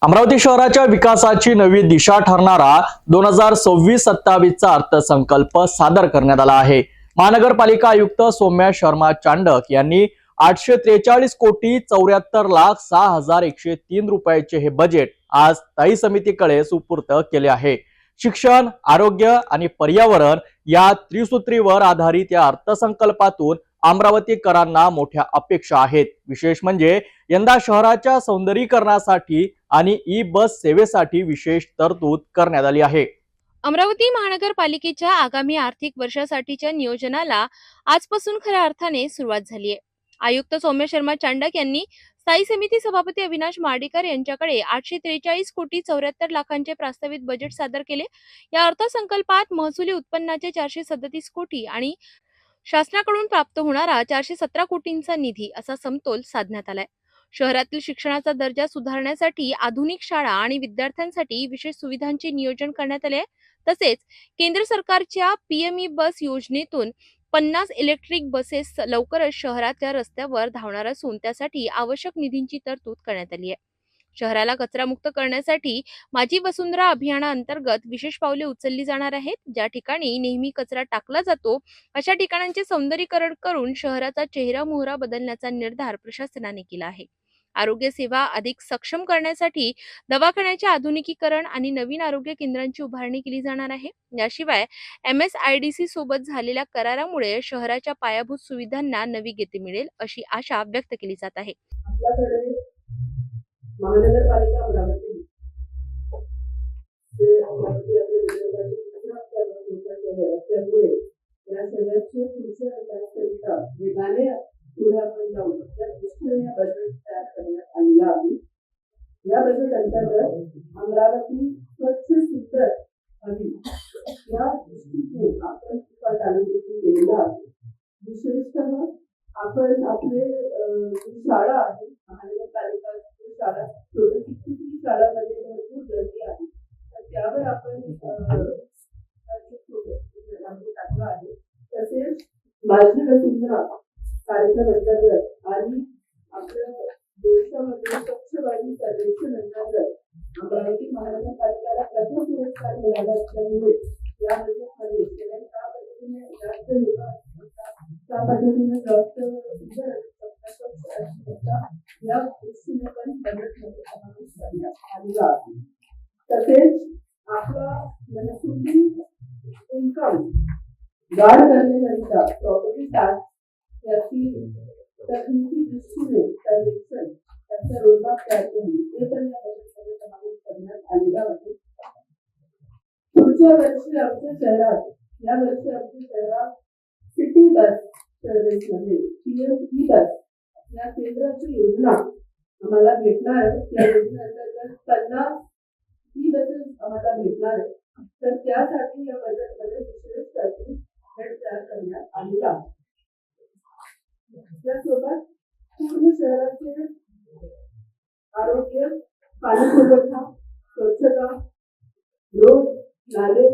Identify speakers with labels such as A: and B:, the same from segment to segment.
A: अमरावती शहराच्या विकासाची नवी दिशा ठरणारा 2026-27 चा अर्थसंकल्प सादर करण्यात आला आहे। महानगरपालिका आयुक्त सौम्या शर्मा चांडक यांनी 843 कोटी 74 लाख 6,103 रुपयाचे हे बजेट आज स्थायी समितीकडे सुपूर्द केले आहे। शिक्षण, आरोग्य आणि पर्यावरण या त्रिसूत्रीवर आधारित या अर्थसंकल्पातून अमरावतीकरांना मोठ्या अपेक्षा आहेत। विशेष म्हणजे यंदा शहराच्या सौंदर्यीकरणासाठी आणि ई बस सेवेसाठी विशेष तरतूद करण्यात आली आहे।
B: अमरावती महानगरपालिकेच्या आगामी आर्थिक वर्षासाठीच्या नियोजनाला आजपासून खऱ्या अर्थाने सुरुवात झाली आहे। आयुक्त सौम्य शर्मा चांडक यांनी स्थायी समिती सभापती अविनाश मार्डीकर यांच्याकडे 843 कोटी 74 लाखांचे प्रस्तावित बजेट सादर केले। या अर्थसंकल्पात महसुली उत्पन्नाचे 437 कोटी आणि शासनाकडून प्राप्त होणारा 417 कोटींचा निधी असा समतोल साधण्यात आलाय। शहरातील शिक्षणाचा दर्जा सुधारण्यासाठी आधुनिक शाळा आणि विद्यार्थ्यांसाठी विशेष सुविधांचे नियोजन करण्यात आले। तसेच केंद्र सरकारच्या पीएमई बस योजनेतून 50 इलेक्ट्रिक बसेस लवकरच शहराच्या रस्त्यावर धावणार असून त्यासाठी आवश्यक निधींची तरतूद करण्यात आली आहे। शहराला कचरामुक्त करण्यासाठी माझी वसुंधरा अभियानाअंतर्गत विशेष पावले उचलली जाणार आहेत। ज्या ठिकाणी नेहमी कचरा टाकला जातो अशा ठिकाणांचे सौंदर्यीकरण करून शहराचा चेहरा मोहरा बदलण्याचा निर्धार प्रशासनाने केला आहे। आरोग्य सेवा अधिक सक्षम करण्यासाठी दवाखान्याचे आधुनिकीकरण आणि नवीन आरोग्य केंद्रांची उभारणी केली जाणार आहे। याशिवाय MSIDC सोबत झालेल्या करारामुळे शहराच्या पायाभूत सुविधांना नवी गती मिळेल अशी आशा व्यक्त केली जात आहे।
C: महानगरपालिका अमरावती त्यामुळे या सगळ्याचे पुढच्या विकासाकरिता वेगाने पुढे आपण जाऊ त्या दृष्टीने हा बजेट तयार करण्यात आलेला आहे। या बजेट अंतर्गत अमरावती स्वच्छ सुंदर हवी या दृष्टीने आपण आलोचना केलेला आहे। विशेषतः आपण आपले शाळा आहे महानगरपालिका शाळा किती शाळांमध्ये भरपूर गर्दी आहे त्यावर आपण टाकलं आहे। तसेच माझी वसुंधरा कार्यक्रम अंतर्गत आणि आपल्या देशामध्ये स्वच्छ वायू सर्वेक्षण अंतर्गत अमरावती महानगरपालिकेला प्रथम पुरस्कार मिळाला असल्यामुळे या बजेटमध्ये त्या पद्धतीने जास्त या दृष्टीने पण बजेटमध्ये समावेश करण्यात आलेला आहे। तसेच आपला महसुली इन्कम वाढ करण्याकरिता प्रॉपर्टी टॅक्स याची तकनिकी दृष्टीने सर्वेक्षण त्याचा रोडमॅप तयार करून ते पण या बजेटमध्ये समावेश करण्यात आलेला आहे। पुढच्या वर्षी आमच्या शहरात सिटी बस सर्व्हिसमध्ये पीएमई बस या केंद्राची योजना आम्हाला भेटणार आहे। या योजनेअंतर्गत 50 ई बसेस आम्हाला भेटणार आहे। तर त्यासाठी या बजेटमध्ये विशेष तरतूद तयार करण्यात आलेला आहे। यासोबत पूर्ण शहराचे आरोग्य, पाणी पुरवठा, स्वच्छता, रोड, नाले,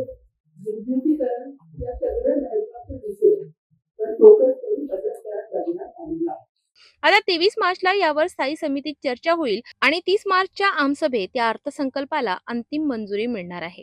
C: विद्युतीकरण या सगळ्या महत्त्वाच्या विषयावर फोकस करून बजेट तयार करण्यात आलेला आहे।
B: आता 23 मार्चला यावर स्थायी समितीत चर्चा होईल आणि 30 मार्चच्या आमसभेत या अर्थसंकल्पाला अंतिम मंजुरी मिळणार आहे।